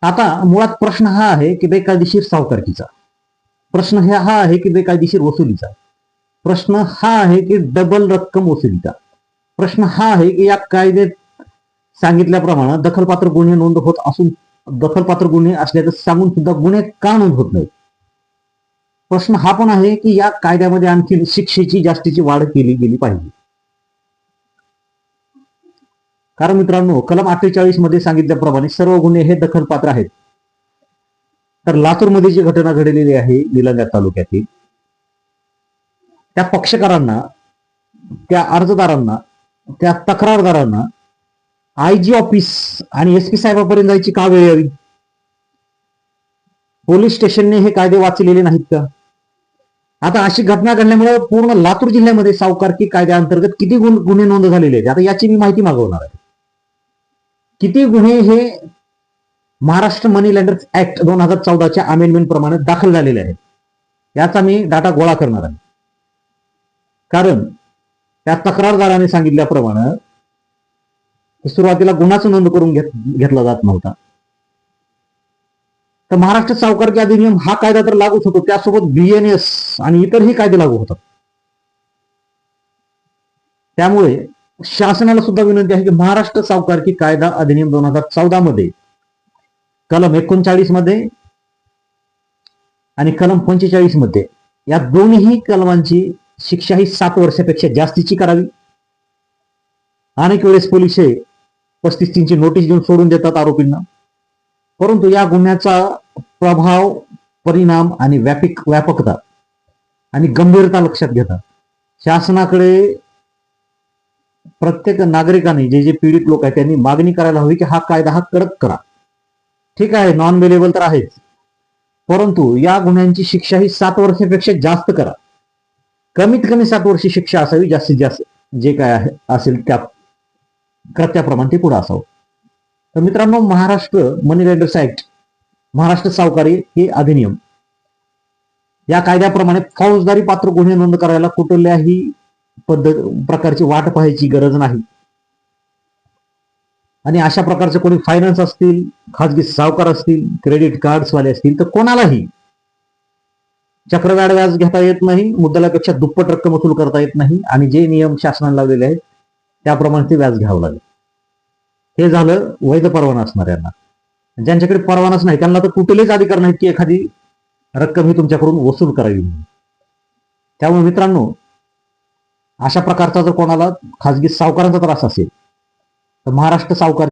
आता मुळात प्रश्न हा आहे की बेकायदेशीर सावकारकीचा, प्रश्न हा आहे की बेकायदेशीर वसुलीचा, प्रश्न हा आहे की डबल रक्कम वसुलीचा, प्रश्न हा आहे की या कायद्यात सांगितल्याप्रमाणे दखलपात्र गुन्हे नोंद होत असून दखलपात्र गुन्हे असल्याचं सांगून सुद्धा गुन्हे का नोंद होत नाही. प्रश्न हा पण आहे की या कायद्यामध्ये आणखी शिक्षेची जास्तीची वाढ केली गेली पाहिजे. कारण मित्रांनो, कलम 48 मध्ये सांगितल्याप्रमाणे सर्व गुन्हे हे दखलपात्र आहेत. तर लातूरमध्ये जी घटना घडलेली आहे निलंगा तालुक्यातील, त्या पक्षकारांना, त्या अर्जदारांना, त्या तक्रारदारांना आयजी ऑफिस आणि एसपी साहेबांपर्यंत जायची का वेळ यावी? पोलीस स्टेशनने हे कायदे वाचलेले नाहीत का? आता अशी घटना घडल्यामुळे पूर्ण लातूर जिल्ह्यामध्ये सावकारकी कायद्याअंतर्गत किती गुन्हे नोंद झालेले आहेत, आता याची मी माहिती मागवणार आहे. किती गुन्हे हे महाराष्ट्र मनी लँडर्स ऍक्ट 2014च्या अमेंडमेंट प्रमाणे दाखल झालेले आहेत, याचा मी डाटा गोळा करणार आहे. कारण त्या तक्रारदाराने सांगितल्याप्रमाणे सुरुवातीला गुन्हाच नोंद करून घेतला जात नव्हता. तर महाराष्ट्र सावकारकी अधिनियम हा कायदा तर लागूच होतो, त्यासोबत BNS आणि इतरही कायदे लागू होतात. त्यामुळे शासनाला सुद्धा विनंती आहे की महाराष्ट्र सावकारकी कायदा अधिनियम 2014 मध्ये कलम 39 मध्ये आणि कलम 45 मध्ये या दोन्ही कलमांची शिक्षा ही 7 वर्षापेक्षा जास्तीची करावी. अनेक वेळेस पोलीस 35 नोटीस देऊन सोडून देतात आरोपींना, परंतु या गुन्ह्याचा प्रभाव, परिणाम आणि व्यापकता आणि गंभीरता लक्षात घेता शासनाकडे प्रत्येक नागरिकाने, जे पीडित लोक आहेत त्यांनी मागणी करायला हवी की हा कायदा हा कडक करा. ठीक आहे, नॉन बेलेबल तर आहेच, परंतु या गुन्ह्यांची शिक्षा ही 7 वर्षापेक्षा जास्त करा. कमीत कमी 7 वर्षी शिक्षा असावी, जास्तीत जास्त जे काय आहे असेल त्या कृत्याप्रमाणे ते पुढे असावं. तर मित्रांनो, महाराष्ट्र मनी लँडर्स ऍक्ट, महाराष्ट्र सावकारी हे अधिनियम या कायद्याप्रमाणे फौजदारी पात्र गुन्हे नोंद करायला कुठल्याही प्रकारची वाट पाहायची गरज नाही. आणि अशा प्रकारचे कोणी फायनान्स असतील, खाजगी सावकार असतील, क्रेडिट कार्ड्स वाले असतील, तर कोणालाही चक्रवाढ व्याज घेता येत नाही, मुद्दलापेक्षा दुप्पट रक्कम वसूल करता येत नाही आणि जे नियम शासनाने लावलेले आहेत त्याप्रमाणे ते व्याज घ्यावं लागेल. हे झालं वैध परवाना असणाऱ्यांना. ज्यांच्याकडे परवानाच नाही त्यांना तर कुठलेच अधिकार नाहीत की एखादी रक्कम ही तुमच्याकडून वसूल करावी म्हणून. त्यामुळे मित्रांनो, अशा प्रकारचा जर कोणाला खाजगी सावकारांचा त्रास असेल तर महाराष्ट्र सावकार